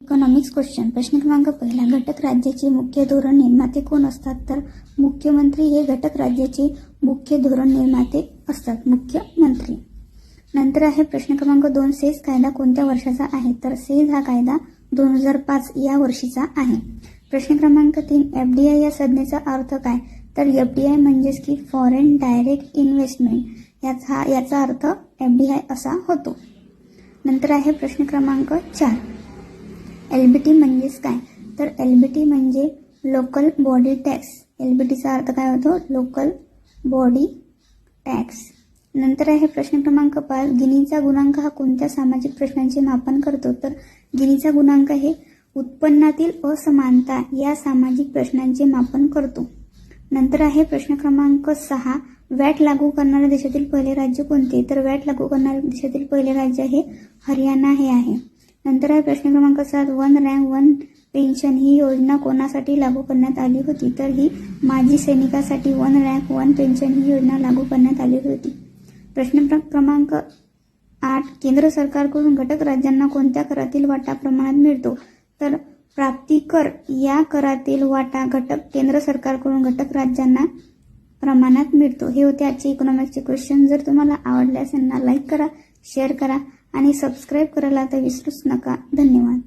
Economics question प्रश्न क्रमांक पहिला, घटक राज्याचे मुख्य धोरण निर्माते कोण असतात? तर मुख्यमंत्री हे घटक राज्याचे मुख्य धोरण निर्माते असतात, मुख्यमंत्री. नंतर आहे प्रश्न क्रमांक 2, सेस कायदा कोणत्या वर्षाचा आहे? तर सेस हा कायदा 2005 या वर्षीचा आहे. प्रश्न क्रमांक 3, FDI या संज्ञेचा अर्थ काय? तर FDI म्हणजेच की फॉरेन डायरेक्ट इन्व्हेस्टमेंट याचा अर्थ FDI असा होतो. नंतर आहे प्रश्न क्रमांक 4, LBT म्हणजेच काय? तर LBT म्हणजे लोकल बॉडी टॅक्स. LBTचा अर्थ काय होतो? Local body tax. नंतर आहे प्रश्न क्रमांक 5, गिनीचा गुणांक हा कोणत्या सामाजिक प्रश्नांचे मापन करतो? तर गिनीचा गुणांक हे उत्पन्नातील असमानता या सामाजिक प्रश्नांचे मापन करतो. नंतर आहे प्रश्न क्रमांक 6, वॅट लागू करणाऱ्या देशातील पहिले राज्य कोणते? तर वॅट लागू करणाऱ्या देशातील पहिले राज्य हे हरियाणा हे आहे. नंतर आहे प्रश्न क्रमांक 7, वन रँक वन पेन्शन ही योजना कोणासाठी लागू करण्यात आली होती? तर ही माजी सैनिकासाठी वन रँक वन पेन्शन ही योजना लागू करण्यात आली होती. प्रश्न क्रमांक 8, केंद्र सरकारकडून घटक राज्यांना कोणत्या करातील वाटा प्रमाणात मिळतो? तर प्राप्तिकर या करातील वाटा केंद्र सरकारकडून घटक राज्यांना प्रमाणात मिळतो. हे होते आजचे इकॉनॉमिक्सचे क्वेश्चन. जर तुम्हाला आवडले असेल ना, लाईक करा, शेअर करा आणि सबस्क्राईब करायला तर विसरूच नका. धन्यवाद.